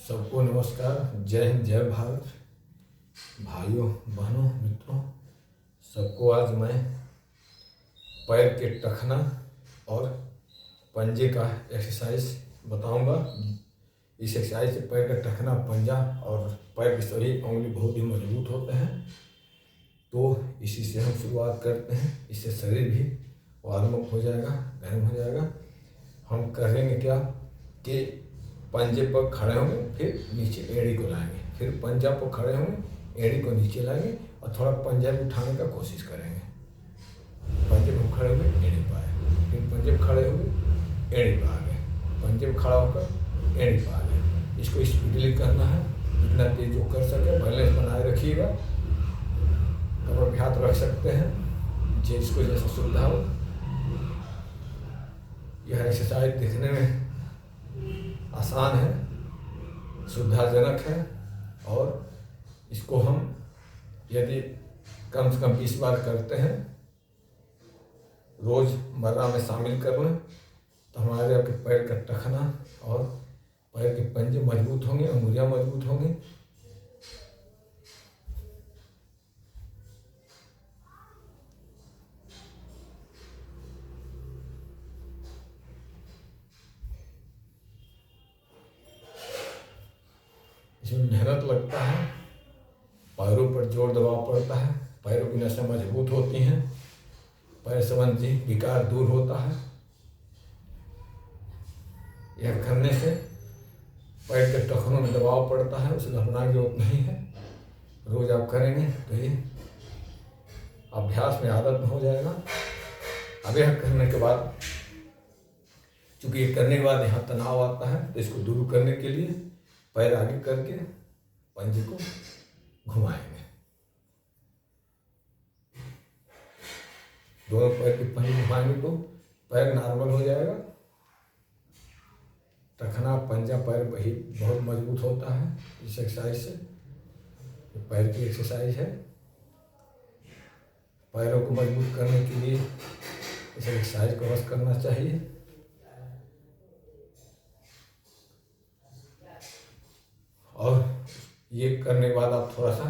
सबको नमस्कार। जय हिंद, जय भारत। भाइयों बहनों मित्रों, सबको आज मैं पैर के टखना और पंजे का एक्सरसाइज बताऊंगा। इस एक्सरसाइज से पैर का टखना, पंजा और पैर के सभी उंगली बहुत ही मजबूत होते हैं। तो इसी से हम शुरुआत करते हैं। इससे शरीर भी वार्म अप हो जाएगा, गर्म हो जाएगा। हम करेंगे क्या कि पंजे पर खड़े होंगे, फिर नीचे एड़ी को लाएंगे, फिर पंजा पर खड़े होंगे, एड़ी को नीचे लाएंगे और थोड़ा पंजा भी उठाने का कोशिश करेंगे। पंजे पर खड़े हुए एड़ी पर आए, फिर पंजे पर खड़े हुए एड़ी पर आ गए, पंजे पर खड़ा होकर एड़ी पर आ गए। इसको स्पीडली करना है, जितना तेज जो कर सके। बैलेंस बनाए रखिएगा। कमर पे हाथ रख सकते हैं, जिसको जैसा सुविधा हो। यह एक्सरसाइज दिखने में आसान है, सुविधाजनक है और इसको हम यदि कम से कम 20 बार करते हैं, रोज़मर्रा में शामिल कर लें, तो हमारे आपके पैर का टखना और पैर के पंजे मजबूत होंगे, अंगुलियाँ मजबूत होंगी। इसमें मेहनत लगता है, पैरों पर जोर दबाव पड़ता है, पैरों की नसें मजबूत होती हैं, पैर संबंधी विकार दूर होता है। यह करने से पैर के टखनों में दबाव पड़ता है, उसे घबराने की जरूरत नहीं है। रोज आप करेंगे तो ये अभ्यास में आदत में हो जाएगा। अब यह करने के बाद, चूंकि ये करने के बाद यहाँ तनाव आता है, तो इसको दूर करने के लिए पैर आगे करके पंजे को घुमाएंगे। दोनों पैर के पंजे घुमाएंगे तो पैर नॉर्मल हो जाएगा। टखना पंजा पैर वही बहुत मजबूत होता है इस एक्सरसाइज से। ये पैर की एक्सरसाइज है। पैरों को मजबूत करने के लिए इस एक्सरसाइज को अवश्य करना चाहिए। और ये करने के बाद आप थोड़ा सा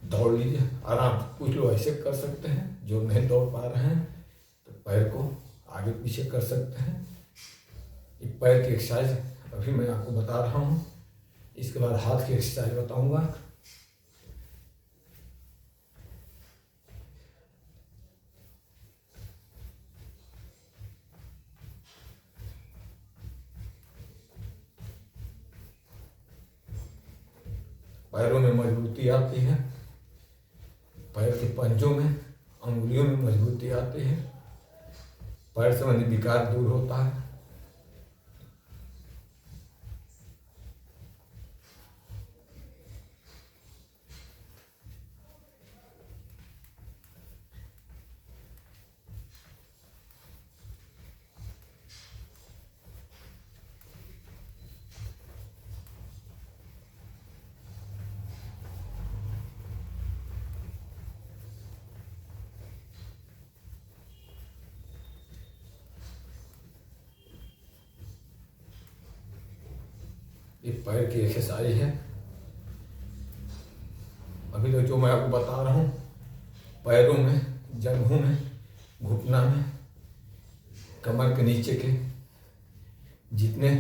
दौड़ लीजिए आराम से। कुछ लोग ऐसे कर सकते हैं, जो नहीं दौड़ पा रहे हैं तो पैर को आगे पीछे कर सकते हैं। ये पैर की एक्सरसाइज अभी मैं आपको बता रहा हूँ। इसके बाद हाथ की एक्सरसाइज बताऊंगा। पैरों में मजबूती आती है, पैर के पंजों में, अंगुलियों में मजबूती आती है, पैर संबंधी विकार दूर होता है। ये पैर की एक्सरसाइज है। अभी तो जो मैं आपको बता रहा हूँ, पैरों में, जंघों में, घुटना में, कमर के नीचे के जितने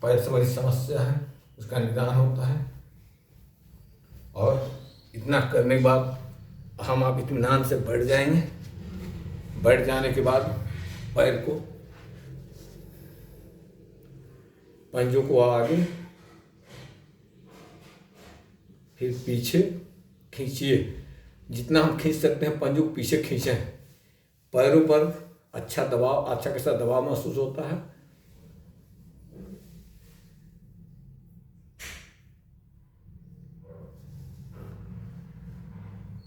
पैर संबंधी समस्या है उसका निदान होता है। और इतना करने के बाद हम आप इत्मीनान से बैठ जाएंगे। बैठ जाने के बाद पैर को, पंजों को आगे फिर पीछे खींचिए। जितना हम खींच सकते हैं पंजों को पीछे खींचें। पैरों पर अच्छा दबाव, अच्छा खासा दबाव महसूस होता है।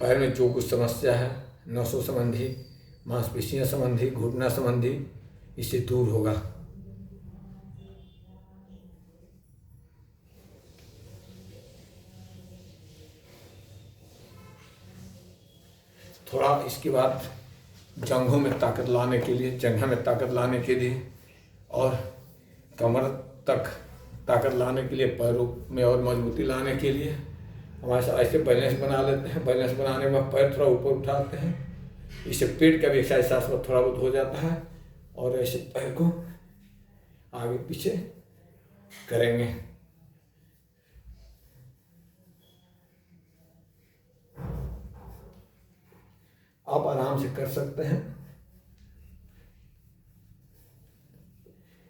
पैर में जो कुछ समस्या है, नसों संबंधी, मांसपेशियां संबंधी, घुटना संबंधी, इससे दूर होगा। थोड़ा इसके बाद जंघों में ताकत लाने के लिए, जंघा में ताकत लाने के लिए और कमर तक ताकत लाने के लिए, पैरों में और मजबूती लाने के लिए हमारे ऐसे बैलेंस बना लेते हैं। बैलेंस बनाने के बाद पैर थोड़ा ऊपर उठाते हैं, इससे पेट का भी एक्सरसाइज साथ साथ थोड़ा बहुत हो जाता है। और ऐसे पैर को आगे पीछे करेंगे। आप आराम से कर सकते हैं।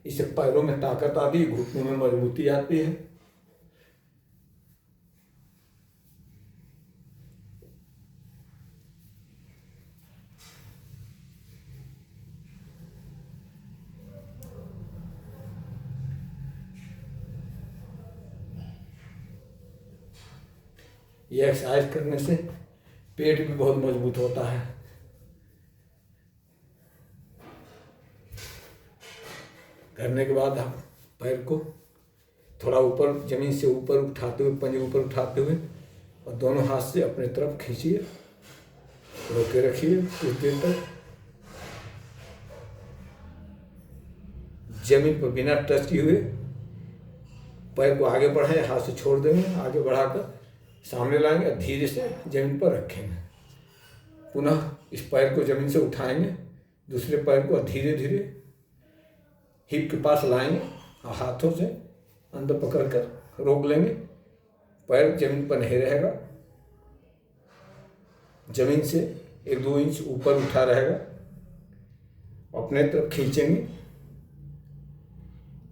इससे पैरों में ताकत आती है, घुटनों में मजबूती आती है। ये एक्सरसाइज करने से पेट भी बहुत मजबूत होता है। करने के बाद हम पैर को थोड़ा ऊपर, जमीन से ऊपर उठाते हुए, पंजे ऊपर उठाते हुए और दोनों हाथ से अपने तरफ खींचिए, रोके रखिए कुछ देर तक। जमीन पर बिना टच किए हुए पैर को आगे बढ़ाएं, हाथ से छोड़ देंगे, आगे बढ़ाकर सामने लाएंगे और धीरे से जमीन पर रखेंगे। पुनः इस पैर को जमीन से उठाएंगे, दूसरे पैर को धीरे धीरे हिप के पास लाएंगे और हाथों से अंदर पकड़कर रोक लेंगे। पैर जमीन पर नहीं रहेगा, जमीन से 1-2 इंच ऊपर उठा रहेगा। अपने तरफ खींचेंगे,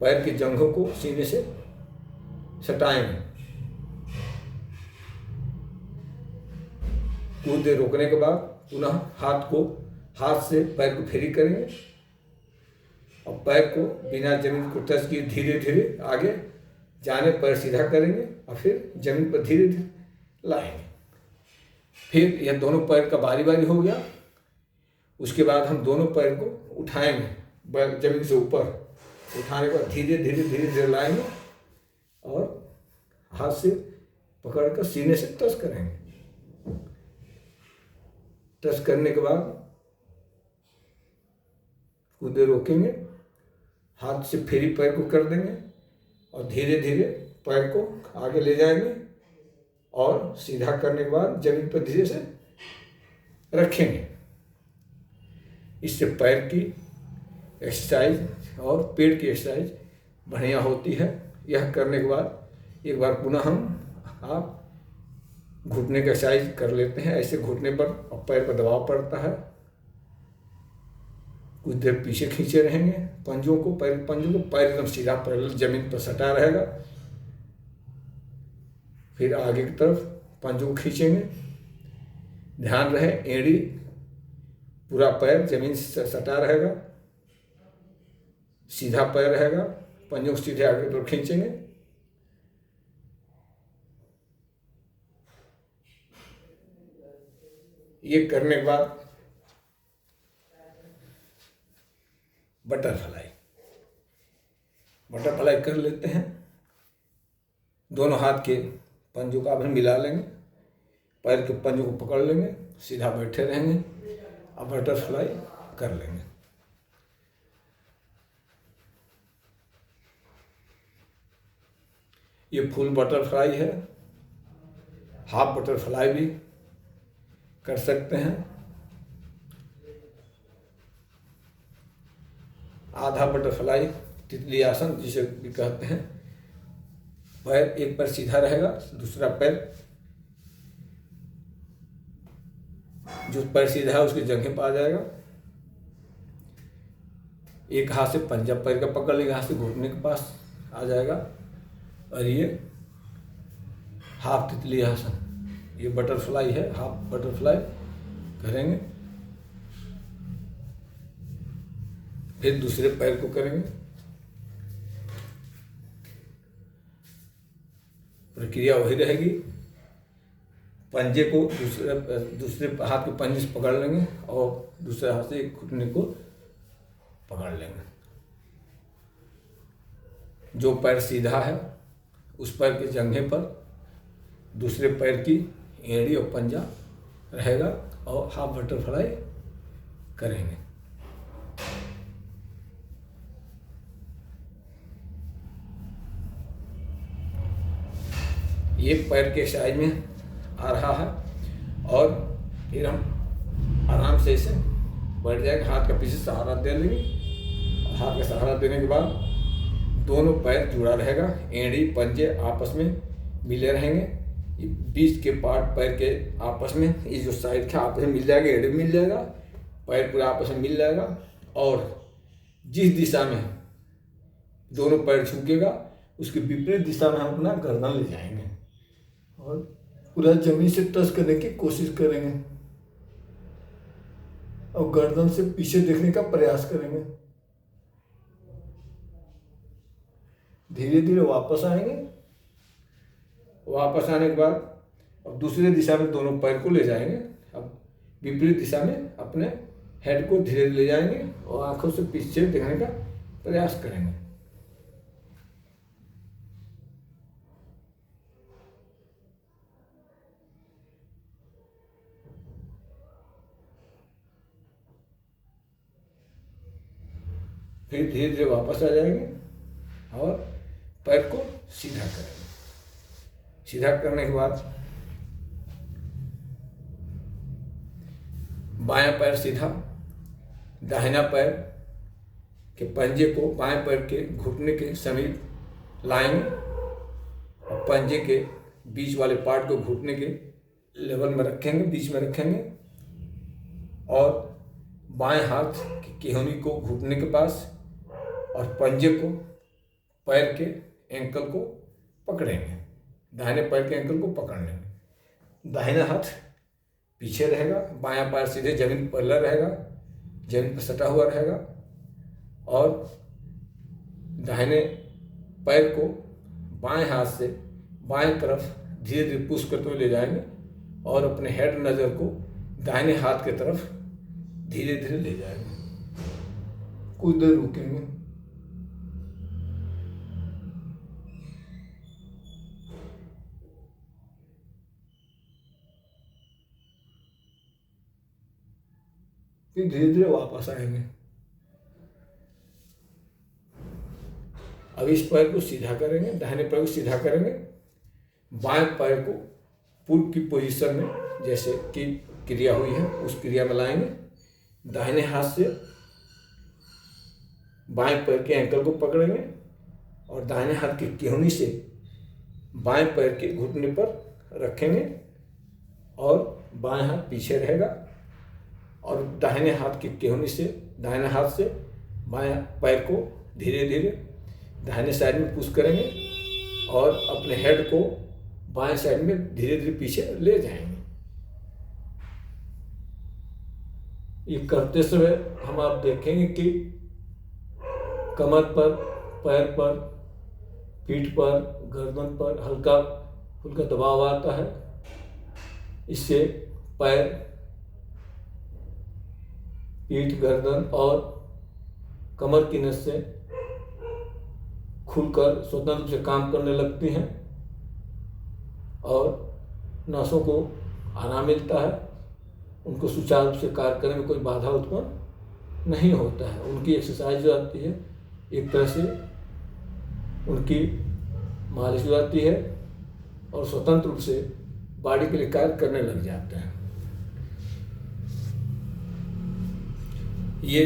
पैर की जंघों को सीने से सटाएंगे। कुछ देर रोकने के बाद पुनः हाथ से पैर को फ्री करेंगे और पैर को बिना जमीन को टच किए धीरे धीरे आगे जाने पैर सीधा करेंगे और फिर जमीन पर धीरे धीरे लाएंगे। फिर यह दोनों पैर का बारी बारी हो गया। उसके बाद हम दोनों पैर को उठाएंगे, जमीन से ऊपर उठाने के बाद धीरे धीरे लाएंगे और हाथ से पकड़कर सीने से टच करेंगे। टच करने के बाद कुछ देर रोकेंगे, हाथ से फ्री पैर को कर देंगे और धीरे धीरे पैर को आगे ले जाएंगे और सीधा करने के बाद जमीन पर धीरे से रखेंगे। इससे पैर की एक्सरसाइज और पेट की एक्सरसाइज बढ़िया होती है। यह करने के बाद एक बार पुनः आप घुटने का एक्सरसाइज कर लेते हैं। ऐसे घुटने पर और पैर पर दबाव पड़ता है। कुछ देर पीछे खींचे रहेंगे पंजों को, पैर एकदम सीधा पैरेलल जमीन पर सटा रहेगा। फिर आगे की तरफ पंजों को खींचेंगे। ध्यान रहे एड़ी पूरा पैर जमीन से सटा रहेगा, सीधा पैर रहेगा। पंजों को सीधे आगे की तरफ खींचेंगे। ये करने के बाद बटरफ्लाई कर लेते हैं। दोनों हाथ के पंजों का भी मिला लेंगे, पैर के पंजों को पकड़ लेंगे, सीधा बैठे रहेंगे और बटरफ्लाई कर लेंगे। ये फुल बटरफ्लाई है, हाफ बटरफ्लाई भी कर सकते हैं। आधा बटरफ्लाई तितली आसन जिसे भी कहते हैं। पैर एक पैर सीधा रहेगा, दूसरा पैर जो पैर सीधा है उसकी जगह पर आ जाएगा। एक हाथ से पंजा पैर का पकड़ लेगा, हाथ से घुटने के पास आ जाएगा और ये हाफ तितली आसन, ये बटरफ्लाई है। हाफ बटरफ्लाई करेंगे, फिर दूसरे पैर को करेंगे। प्रक्रिया वही रहेगी। पंजे को दूसरे हाथ के पंजे से पकड़ लेंगे और दूसरे हाथ से घुटने को पकड़ लेंगे। जो पैर सीधा है उस पैर के जंघे पर दूसरे पैर की एड़ी और पंजा रहेगा और हाफ बटरफ्लाई करेंगे। ये पैर के साइज में आ रहा है। और फिर हम आराम से इसे बैठ जाएगा, हाथ का पीछे सहारा दे लेंगे। और हाथ का सहारा देने के बाद दोनों पैर जुड़ा रहेगा, एड़ी पंजे आपस में मिले रहेंगे। ये बीच के पार्ट पैर के आपस में, ये जो साइड के आपस में मिल जाएगा, एड़ी मिल जाएगा, पैर पूरा आपस में मिल जाएगा। और जिस दिशा में दोनों पैर झुकेगा उसके विपरीत दिशा में हम अपना गर्दन ले जाएंगे और पूरा जमीन से टच करने की कोशिश करेंगे और गर्दन से पीछे देखने का प्रयास करेंगे। धीरे धीरे वापस आएंगे। वापस आने के बाद अब दूसरे दिशा में दोनों पैर को ले जाएंगे। अब विपरीत दिशा में अपने हेड को धीरे धीरे ले जाएंगे और आंखों से पीछे देखने का प्रयास करेंगे। फिर धीरे धीरे वापस आ जाएंगे और पैर को सीधा करेंगे। सीधा करने के बाद बायां पैर सीधा, दाहिना पैर के पंजे को बाएं पैर के घुटने के समीप लाएंगे और पंजे के बीच वाले पार्ट को घुटने के लेवल में रखेंगे, बीच में रखेंगे। और बाएं हाथ की केहनी को घुटने के पास और पंजे को पैर के एंकल को पकड़ेंगे, दाहिने पैर के एंकल को पकड़ लेंगे। दाहिना हाथ पीछे रहेगा, बायां पैर सीधे जमीन पर रहेगा, जमीन पर सटा हुआ रहेगा। और दाहिने पैर को बाएं हाथ से बाएं तरफ धीरे धीरे पुश करते हुए ले जाएंगे और अपने हेड नज़र को दाहिने हाथ की तरफ धीरे धीरे ले जाएंगे। कुछ देर रुकेंगे। फिर धीरे धीरे वापस आएंगे। अब इस पैर को सीधा करेंगे, दाहिने पैर को सीधा करेंगे, बाएं पैर को पूर्व की पोजीशन में जैसे कि क्रिया हुई है उस क्रिया में लाएंगे। दाहिने हाथ से बाएं पैर के एंकल को पकड़ेंगे और दाहिने हाथ की केहनी से बाएं पैर के घुटने पर रखेंगे और बाएं हाथ पीछे रहेगा। और दाहिने हाथ की केहनी से दाहिने हाथ से बाएं पैर को धीरे धीरे दाहिने साइड में पुश करेंगे और अपने हेड को बाएं साइड में धीरे धीरे पीछे ले जाएंगे। ये करते समय हम आप देखेंगे कि कमर पर, पैर पर, पीठ पर, गर्दन पर हल्का फुल्का दबाव आता है। इससे पैर, पीठ, गर्दन और कमर की नसें खुलकर स्वतंत्र रूप से काम करने लगती हैं और नसों को आराम मिलता है। उनको सुचारू रूप से कार्य करने में कोई बाधा उत्पन्न नहीं होता है। उनकी एक्सरसाइज जो आती है एक तरह से उनकी मालिश हो जाती है और स्वतंत्र रूप से बॉडी के लिए कार्य करने लग जाते हैं। ये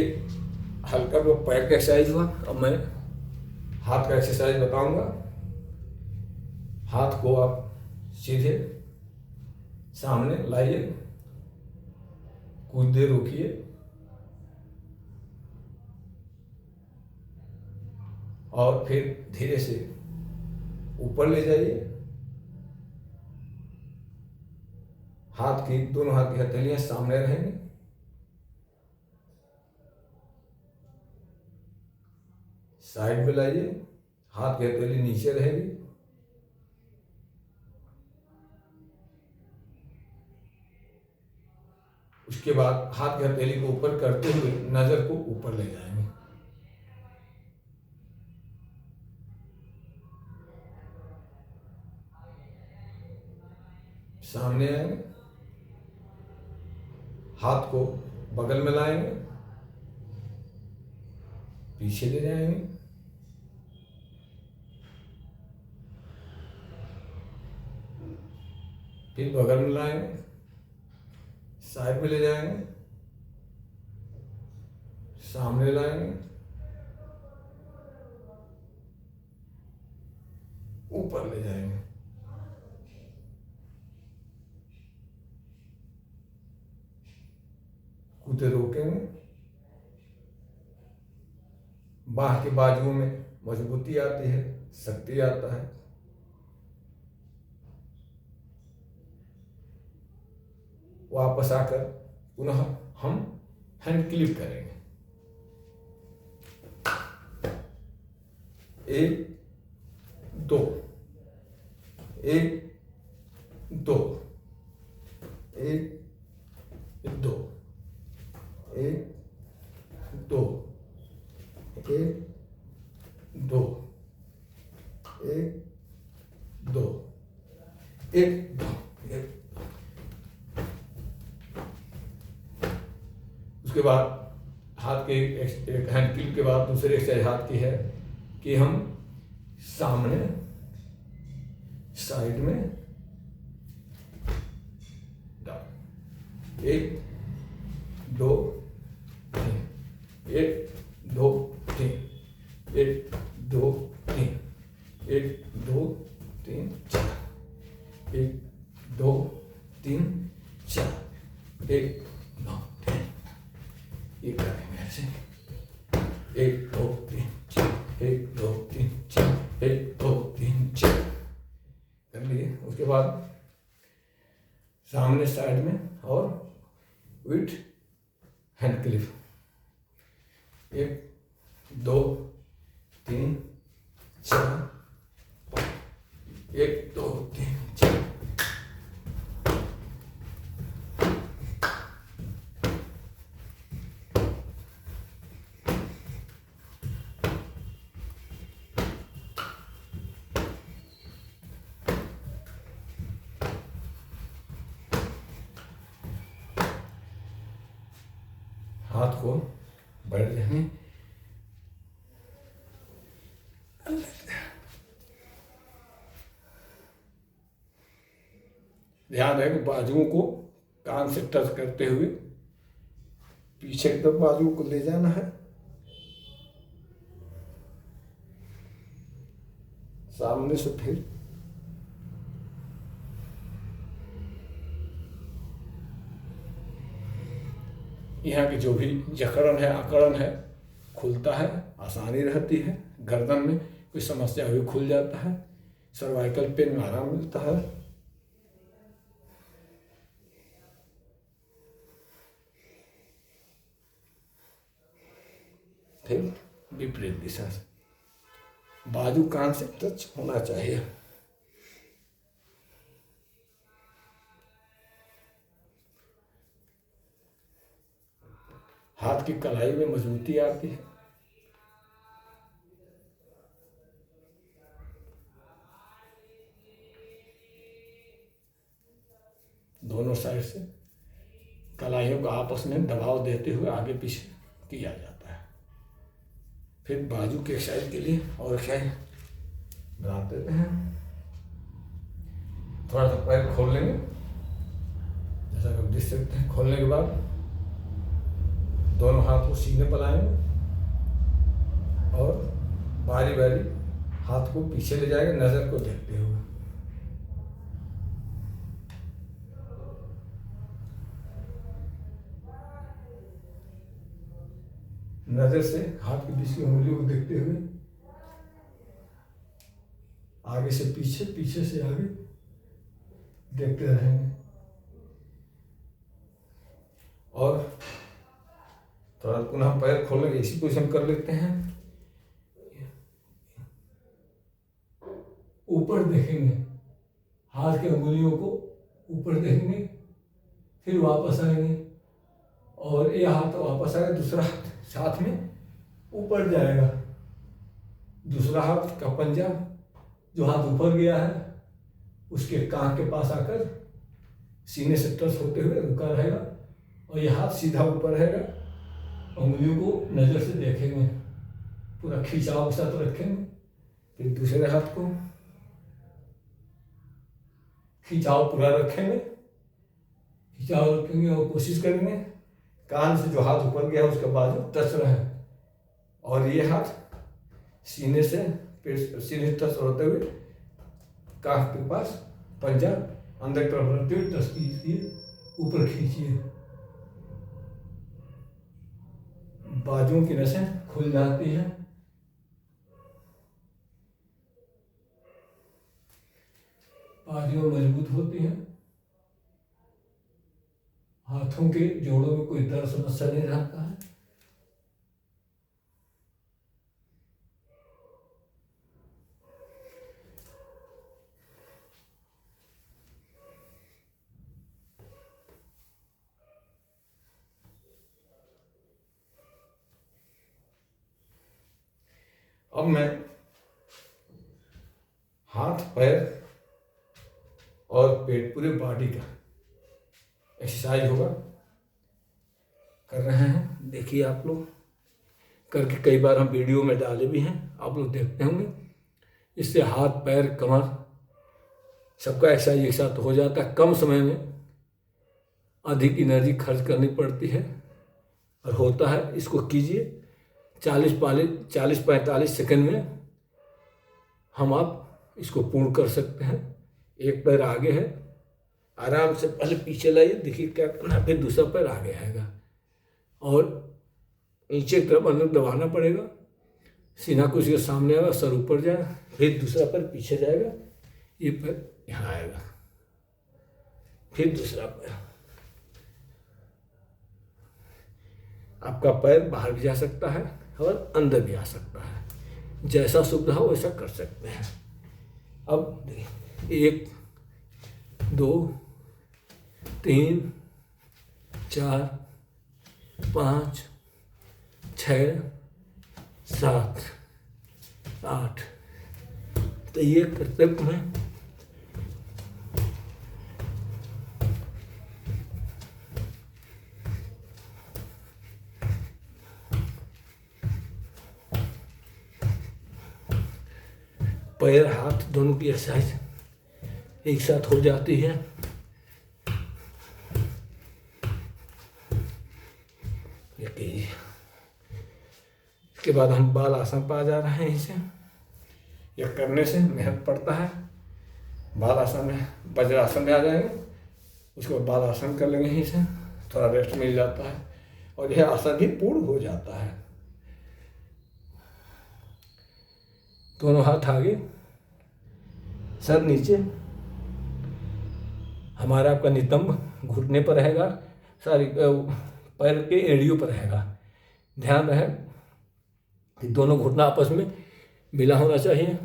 हल्का वो पैर का एक्सरसाइज हुआ। अब मैं हाथ का एक्सरसाइज बताऊंगा। हाथ को आप सीधे सामने लाइए, कुछ देर रुकिए और फिर धीरे से ऊपर ले जाइए। दोनों हाथ की हथेलियां सामने रहेंगी। साइड में लाइए, हाथ की हथेली नीचे रहेगी। उसके बाद हाथ की हथेली को ऊपर करते हुए नजर को ऊपर ले जाएंगे। सामने आएंगे, हाथ को बगल में लाएंगे, पीछे ले जाएंगे। फिर बगल में लाएंगे, साइड में ले जाएंगे, सामने लाएंगे, ऊपर ले जाएंगे। कूदे रोकेंगे। बाह के बाजुओं में मजबूती आती है, शक्ति आता है। वापस आकर पुनः हम हैंड क्लिप करेंगे। 1 2 1 2 1 2 1 2 1 2 1 2 1 2 1। उसके बाद हाथ के एक हैंड क्लिप के बाद दूसरे एक्सरसाइज हाथ की है कि हम सामने, साइड में डाल। 1 2 3 1 2 3 1 2 3 1 2 3 4 1 2 3 4 1 2 3। ये करेंगे ऐसे 1 2 3 4 1 2 3 4 1 2 3 4 कर लिए। उसके बाद सामने, साइड में और विथ हैंड क्लिप 1 2 3 4 5 1 2 3 4। हाथ को बढ़ जाने, ध्यान है कि बाजुओं को कान से टच करते हुए पीछे की तरफ बाजुओं को ले जाना है। सामने से फिर यहाँ की जो भी जकड़न है, आकड़न है, खुलता है, आसानी रहती है। गर्दन में कोई समस्या हुई खुल जाता है। सर्वाइकल पेन में आराम मिलता है। फिर विपरीत दिशा से बाजू कान से टच होना चाहिए। हाथ की कलाई में मजबूती आती है। दोनों साइड से कलाइयों को आपस में दबाव देते हुए आगे पीछे किया जाता है। फिर बाजू के एक्सरसाइज के लिए और एक्सरसाइज बना देते हैं। थोड़ा सा पैर खोल लेंगे, जैसा कि आप देख सकते हैं। खोलने के बाद दोनों हाथ को सीने पर लाएंगे और बारी बारी हाथ को पीछे ले जाएंगे, नजर को देखते हुए। नजर से हाथ की बीच की उंगलियों को देखते हुए आगे से पीछे, पीछे से आगे देखते रहेंगे। और थोड़ा पुनः पैर खोलेंगे, इसी पोजिशन कर लेते हैं। ऊपर देखेंगे, हाथ की उंगलियों को ऊपर देखेंगे, फिर वापस आएंगे और ये हाथ वापस आएगा, दूसरा हाथ साथ में ऊपर जाएगा। दूसरा हाथ का पंजा जो हाथ ऊपर गया है उसके कान के पास आकर सीने से टच होते हुए रुका रहेगा और ये हाथ सीधा ऊपर रहेगा। उंगलियों को नजर से देखेंगे, पूरा खिंचाव के साथ रखेंगे। फिर दूसरे हाथ को खिंचाव पूरा रखेंगे, खिंचाव रखेंगे और कोशिश करेंगे कान से जो हाथ ऊपर गया उसका बाजू टच रहे, और ये हाथ सीने से पेट सीने टच होते हुए काफ के पास पंजा अंदर की तरफ रखते हुए टच कीजिए, ऊपर खींचिए। बाजुओं की नसें खुल जाती हैं, बाजुएं मजबूत होती हैं, हाथों के जोड़ों में कोई दर्द समस्या नहीं रहता है। अब मैं हाथ पैर और पेट पूरे बॉडी का एक्सरसाइज होगा कर रहे हैं, देखिए आप लोग करके कई बार हम वीडियो में डाले भी हैं, आप लोग देखते होंगे। इससे हाथ पैर कमर सबका एक्सरसाइज एक साथ हो जाता है, कम समय में अधिक एनर्जी खर्च करनी पड़ती है और होता है। इसको कीजिए 40-45 सेकंड में हम आप इसको पूर्ण कर सकते हैं। एक पैर आगे है, आराम से पहले पीछे लाइए, देखिए क्या करना है, फिर दूसरा पैर आगे आएगा और नीचे की तरफ अंदर दबाना पड़ेगा, सीना कुछ के सामने आएगा, सर ऊपर जाएगा, फिर दूसरा पैर पीछे जाएगा, ये पैर यहाँ आएगा, फिर दूसरा पैर। आपका पैर बाहर भी जा सकता है और अंदर भी आ सकता है, जैसा सुविधा हो वैसा कर सकते हैं। अब 1 2 3 4 5 6 7 8, तो ये करते में पैर हाथ दोनों की एक्सरसाइज एक साथ हो जाती है। इसके बाद हम बाल आसन पर आ जा रहे हैं। इसे यह करने से मेहनत पड़ता है। बाल आसन में वज्रासन में आ जाएंगे, उसके बाद बाल आसन कर लेंगे, इसे थोड़ा रेस्ट मिल जाता है और यह आसन भी पूर्ण हो जाता है। दोनों हाथ आगे, सर नीचे, हमारा आपका नितंब घुटने पर रहेगा, सारी पैर के एड़ियों पर रहेगा। ध्यान रहे कि दोनों घुटना आपस में मिला होना चाहिए।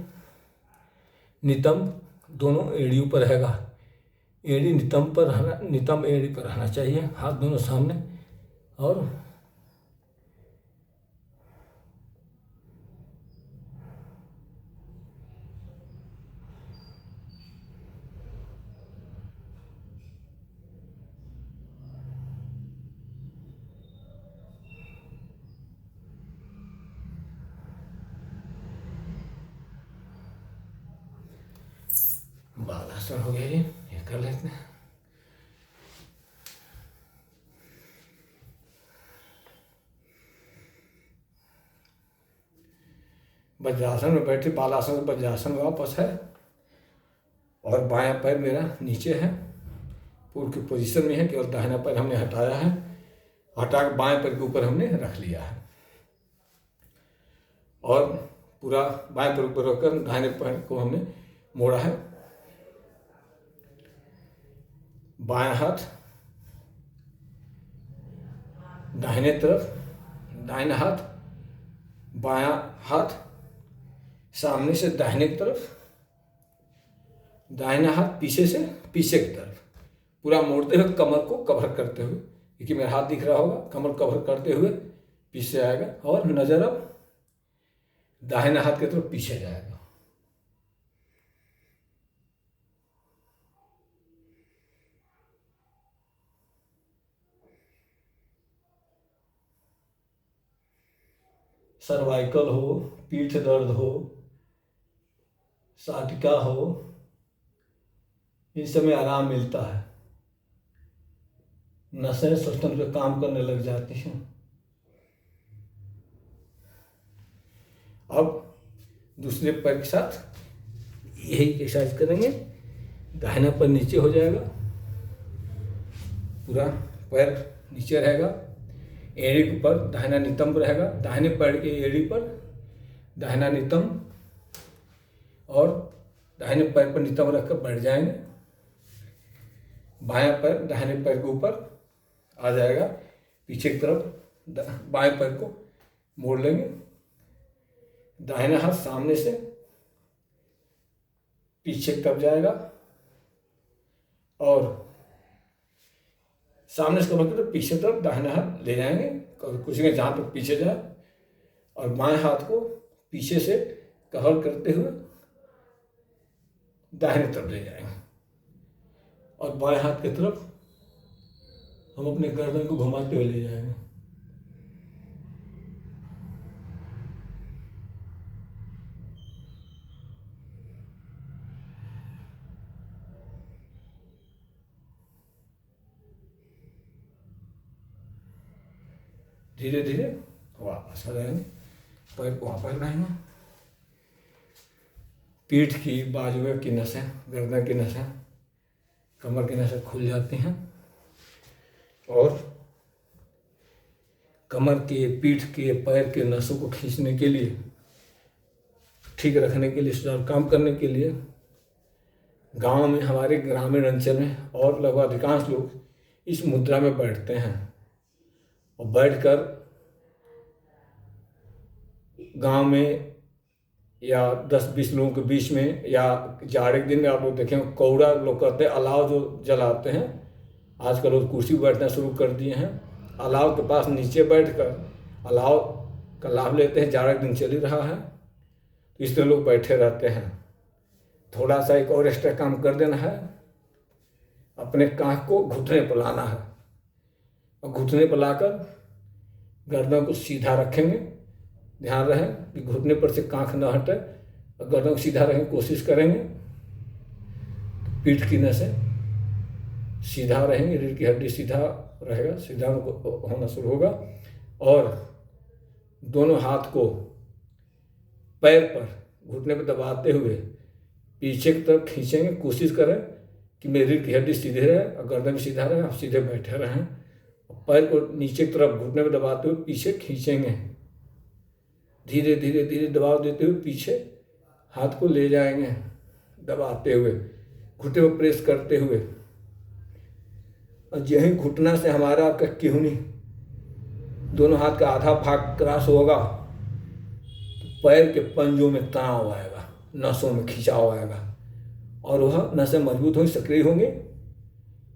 नितंब दोनों एड़ियों पर रहेगा, एड़ी नितंब पर रहना, नितंब एड़ी पर रहना चाहिए, हाथ दोनों सामने। और बाल आसन हो गया, ये कर लेते हैं। वज्रासन में बैठे, बालासन में वज्रासन वापस है और बायां पैर मेरा नीचे है, पूर्व की पोजीशन में है, केवल दाहिना पैर हमने हटाया है, हटा के बाएं पैर के ऊपर हमने रख लिया है और पूरा बाएं पैर ऊपर रखकर दाहिने पैर को हमने मोड़ा है। बायां हाथ दाहिने तरफ, दाहिना हाथ, बायां हाथ सामने से दाहिने की तरफ, दाहिना हाथ पीछे से पीछे की तरफ, पूरा मोड़ते हुए कमर को कवर करते हुए, क्योंकि मेरा हाथ दिख रहा होगा, कमर कवर करते हुए पीछे आएगा और नजर अब दाहिना हाथ की तरफ पीछे जाएगा। सर्वाइकल हो, पीठ दर्द हो, साटिका हो, इस समय आराम मिलता है, नसें स्वतंत्र काम करने लग जाती हैं। अब दूसरे पैर के साथ यही एक्सरसाइज करेंगे। दाहिना पैर नीचे हो जाएगा, पूरा पैर नीचे रहेगा, एड़ी के ऊपर दाहिना नितंब रहेगा, दाहिने पैर के एड़ी पर दाहिना नितंब और दाहिने पैर पर नितंब रखकर बैठ जाएंगे। बायां पैर दाहिने पैर के ऊपर आ जाएगा, पीछे की तरफ बाएं पैर को मोड़ लेंगे। दाहिना हाथ सामने से पीछे की तरफ जाएगा और सामने से पकड़ कर पीछे तरफ दाहिना हाथ ले जाएंगे, कुछ जहाँ तक पीछे जाए, और बाएं हाथ को पीछे से कवर करते हुए दाहिने तरफ ले जाएंगे और बाएं हाथ की तरफ हम अपने गर्दन को घुमाते हुए ले जाएंगे। धीरे धीरे वापस आ जाएंगे, पैर को वापस लाएंगे। पीठ की, बाजुओं की नसें, गर्दन की नसें, कमर की नसें खुल जाती हैं और कमर के, पीठ के, पैर के नसों को खींचने के लिए, ठीक रखने के लिए, सुचारू काम करने के लिए गांव में, हमारे ग्रामीण अंचल में और लगभग अधिकांश लोग इस मुद्रा में बैठते हैं और बैठकर गांव में या 10-20 लोगों के बीच में, या जाड़े के दिन में आप लोग देखें कौड़ा लोग करते हैं, अलाव जो जलाते हैं। आजकल लोग कुर्सी पर बैठना शुरू कर दिए हैं, अलाव के पास नीचे बैठकर अलाव का लाभ लेते हैं। जाड़ा के दिन चल ही रहा है तो इस तरह लोग बैठे रहते हैं। थोड़ा सा एक और एक्स्ट्रा काम कर देना है, अपने कांख को घुटने पर लाना है और घुटने पर लाकर गर्दन को सीधा रखेंगे। ध्यान रहे कि घुटने पर से कांख न हटे और गर्दन को सीधा रखने की कोशिश करेंगे। पीठ की नसें सीधा रहेंगे, रीढ़ की हड्डी सीधा रहेगा, सीधा होना शुरू होगा और दोनों हाथ को पैर पर घुटने पर दबाते हुए पीछे की तरफ खींचेंगे। कोशिश करें कि मेरी रीढ़ की हड्डी सीधे रहे और गर्दन भी सीधा रहे, आप सीधे बैठे रहें। पैर को नीचे की तरफ घुटने पर दबाते हुए पीछे खींचेंगे। धीरे धीरे धीरे दबाव देते हुए पीछे हाथ को ले जाएंगे, दबाते हुए, घुटने पर प्रेस करते हुए। और यही घुटना से हमारा आपका किहुनी, दोनों हाथ का आधा भाग क्रॉस होगा तो पैर के पंजों में तनाव आएगा, नसों में खिंचाव आएगा और वह नसें मजबूत होंगी, सक्रिय होंगी।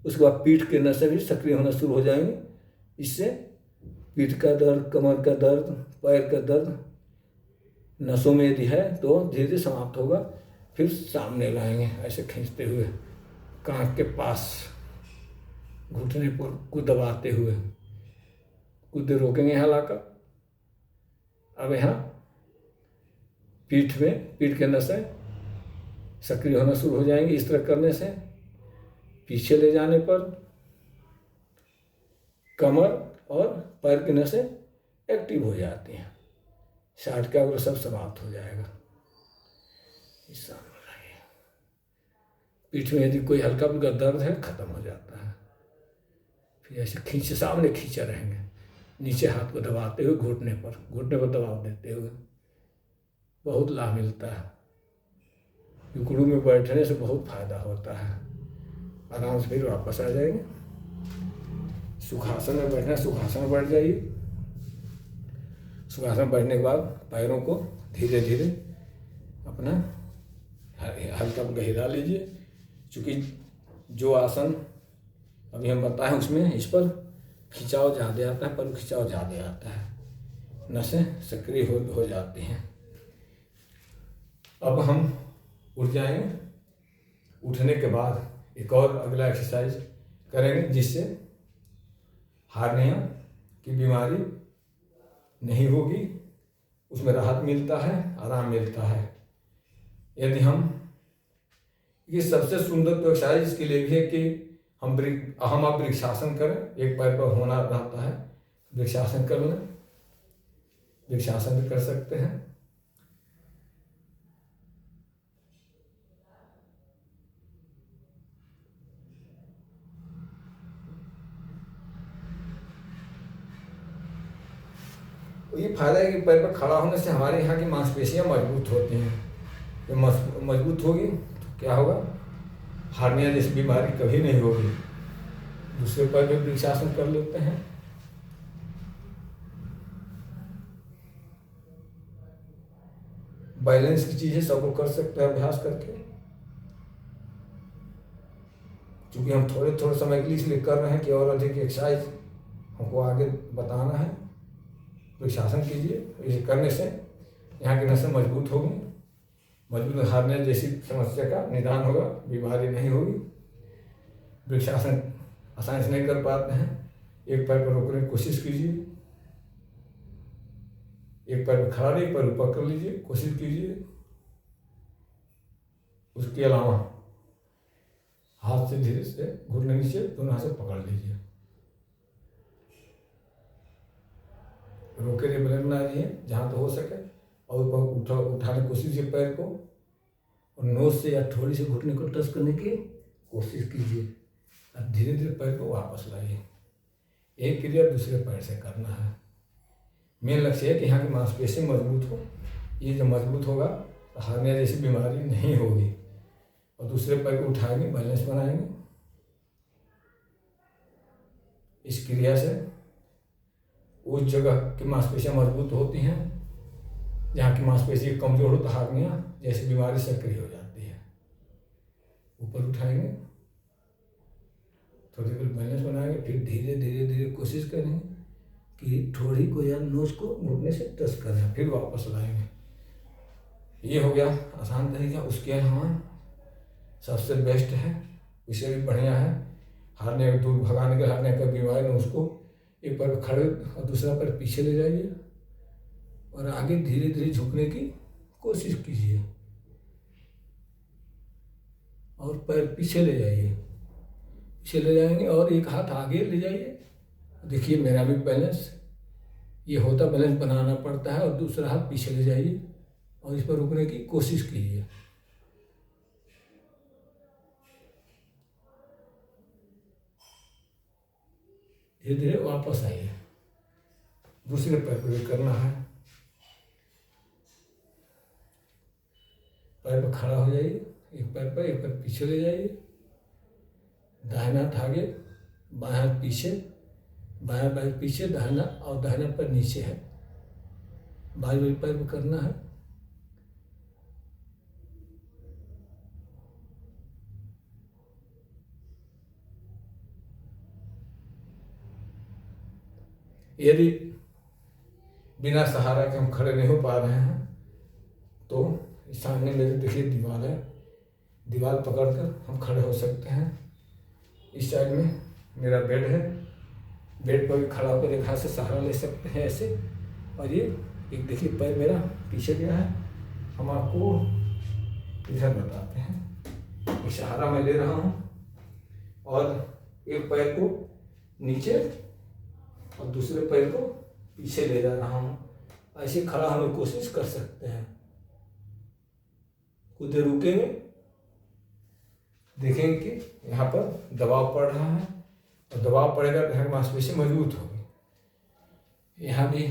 उसके बाद पीठ के नसें भी सक्रिय होना शुरू हो जाएंगी। इससे पीठ का दर्द, कमर का दर्द, पैर का दर्द नसों में यदि है तो धीरे धीरे समाप्त होगा। फिर सामने लाएंगे ऐसे खींचते हुए, कांख के पास घुटने पर को दबाते हुए, कुछ देर रोकेंगे यहाँ लाकर। अब यहाँ पीठ में, पीठ के नसें सक्रिय होना शुरू हो जाएंगे। इस तरह करने से पीछे ले जाने पर कमर और पैर की नसें एक्टिव हो जाती हैं, शार्ट का वो सब समाप्त हो जाएगा। पीठ में यदि कोई हल्का फुल्का दर्द है खत्म हो जाता है। फिर ऐसे खींचे, सामने खींचे रहेंगे, नीचे हाथ को दबाते हुए घुटने पर दबाव देते हुए। बहुत लाभ मिलता है, युकड़ू में बैठने से बहुत फायदा होता है। आराम से फिर वापस आ जाएंगे। सुखासन में बैठना, सुखासन में बैठ जाइए। सुखासन में बैठने के बाद पैरों को धीरे धीरे अपना हल्का हिला लीजिए। चूँकि जो आसन अभी हम बताएं उसमें इस पर खिंचाव ज़्यादा आता है, पर खिंचाव ज़्यादा आता है, नसें सक्रिय हो जाती हैं। अब हम उठ जाएंगे। उठने के बाद एक और अगला एक्सरसाइज करेंगे जिससे हार्निया की बीमारी नहीं होगी, उसमें राहत मिलता है, आराम मिलता है। यदि हम ये सबसे सुंदर तो एक्सरसाइज इसके लिए भी है कि हम आप वृक्षासन करें, एक पैर पर होना रहता है, वृक्षासन कर लें, वृक्षासन भी कर सकते हैं। तो ये फायदा है कि पैर पर खड़ा होने से हमारे यहाँ की मांसपेशियाँ मजबूत होती हैं। जब मजबूत होगी तो क्या होगा, हार्निया जैसी बीमारी कभी नहीं होगी। दूसरे पैर पे वृक्षासन कर लेते हैं। बैलेंस की चीजें सबको कर सकते हैं अभ्यास करके। क्योंकि हम थोड़े थोड़े समय के लिए इसलिए कर रहे हैं कि और अधिक एक्सरसाइज हमको आगे बताना है। वृक्षासन कीजिए, इसे करने से यहाँ की नसें मजबूत होगी, मजबूत हार्निया जैसी समस्या का निदान होगा, बीमारी नहीं होगी। वृक्षासन आसानी से नहीं कर पाते हैं, एक पैर पर रोकने की कोशिश कीजिए, एक पैर पर खड़ा रहिए, पैर ऊपर कर लीजिए, कोशिश कीजिए। उसके अलावा हाथ से धीरे से घुटने नीचे दोनों हाथ से पकड़ लीजिए, रोके लिए ब्लड ना रहिए जहाँ तो हो सके, और उठाने की कोशिश कीजिए पैर को, और नोज से या थोड़ी से घुटने को टच करने की कोशिश कीजिए, और धीरे धीरे पैर को वापस लाइए। एक क्रिया दूसरे पैर से करना है। मेन लक्ष्य है कि यहाँ की मांसपेशी मजबूत हो। ये जब मजबूत होगा तो हार्निया जैसी बीमारी नहीं होगी। और दूसरे पैर को उठाएंगे, बैलेंस बनाएंगे। इस क्रिया से उस जगह की मांसपेशियाँ मजबूत होती हैं जहाँ की मांसपेशी कमजोर हो तो हार्निया जैसी बीमारी सक्रिय हो जाती है। ऊपर उठाएंगे, थोड़ी देर बैलेंस बनाएंगे, फिर धीरे धीरे धीरे कोशिश करेंगे कि थोड़ी को या नोज को घुटने से टच करें, फिर वापस लाएंगे। ये हो गया आसान तरीका। उसके अलावा सबसे बेस्ट है, इससे भी बढ़िया है, हार्निया को दूर भगाने के, हार्निया का बीमारी में उसको एक पैर खड़े और दूसरा पैर पीछे ले जाइए और आगे धीरे धीरे झुकने की कोशिश कीजिए, और पैर पीछे ले जाइए, पीछे ले जाएंगे और एक हाथ आगे ले जाइए। देखिए मेरा भी बैलेंस ये होता, बैलेंस बनाना पड़ता है, और दूसरा हाथ पीछे ले जाइए और इस पर रुकने की कोशिश कीजिए। धीरे धीरे वापस आइए। दूसरे पैर को भी करना है। पैर पर खड़ा हो जाइए, एक पैर पीछे ले जाइए, दाहिना हाथ आगे, बायां हाथ पीछे, बायां पैर पीछे, दाहिना और दाहिना पैर नीचे है। बाएं पैर पर करना है। यदि बिना सहारा के हम खड़े नहीं हो पा रहे हैं तो सामने मेरे देखिए दीवार है, दीवार पकड़कर हम खड़े हो सकते हैं। इस साइड में मेरा बेड है, बेड पर भी खड़ा होकर एक हाथ से सहारा ले सकते हैं ऐसे। और ये एक देखिए पैर मेरा पीछे गया है, हम आपको इधर बताते हैं। ये सहारा मैं ले रहा हूँ और एक पैर को नीचे और दूसरे पैर को पीछे ले जा रहा हूँ। ऐसे खड़ा होने की कोशिश कर सकते हैं। कुछ देर रुकेंगे, देखेंगे कि यहाँ पर दबाव पड़ रहा है, और दबाव पड़ेगा तो यहाँ मांसपेशी मजबूत होगी। यहाँ भी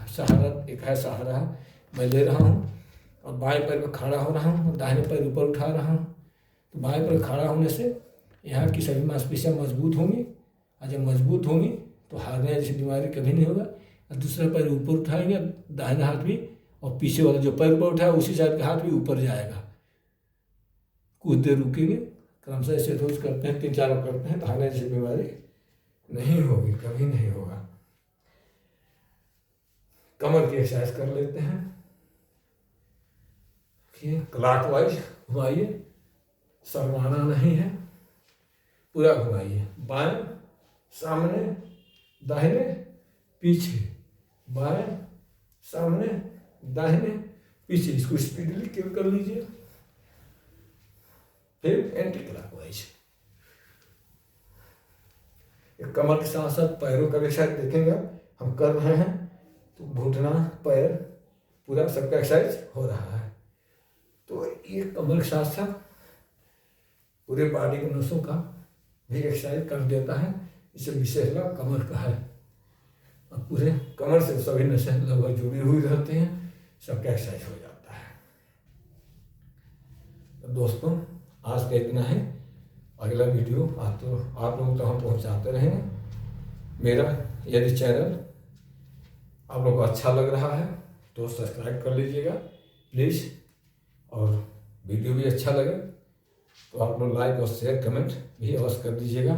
सहारा एक है, सहारा मैं ले रहा हूँ और बाएं पैर पर खड़ा हो रहा हूँ, दाहिने पैर ऊपर उठा रहा हूँ। तो बाएं पैर खड़ा होने से यहाँ की सभी मांसपेशियाँ मजबूत होंगी, और जब मजबूत होंगी तो हार्निया जैसी बीमारी कभी नहीं होगा। और दूसरा पैर ऊपर उठाएंगे, दाहिना हाथ भी, और पीछे वाला जो पैर ऊपर उठाया उसी साइड का हाथ भी ऊपर जाएगा। कुछ देर रुकेंगे, क्रमशः ऐसे रोज करते हैं, 3-4 बार करते हैं तो हार्निया जैसी बीमारी नहीं होगी, कभी नहीं होगा। कमर की एक्सरसाइज कर लेते हैं। क्लॉकवाइज घुमाइए, सरवाना नहीं है, पूरा घुमाइए। बाएं सामने, दाहिने पीछे, बाएं सामने, दाहिने पीछे। इसको स्पीडली किल कर लीजिए। फिर एंटी क्लॉकवाइज। कमर के साथ साथ पैरों का भी एक्सरसाइज देखेंगे हम कर रहे हैं, तो घुटना पैर पूरा सबका एक्सरसाइज हो रहा है। तो ये कमर के साथ साथ पूरे बॉडी के नसों का भी एक्सरसाइज कर देता है। इसे विशेष लाभ कमर का है और पूरे कमर से सभी नसें लगभग जुड़ी हुई रहती हैं, सबका एक्सरसाइज हो जाता है। तो दोस्तों आज का इतना है, अगला वीडियो आप लोग तो हम पहुँचाते रहेंगे। मेरा यदि चैनल आप लोग को अच्छा लग रहा है तो सब्सक्राइब कर लीजिएगा प्लीज़, और वीडियो भी अच्छा लगे तो आप लोग लाइक और शेयर कमेंट भी अवश्य कर दीजिएगा।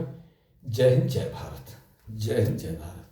जय हिंद जय भारत, जय हिंद जय भारत।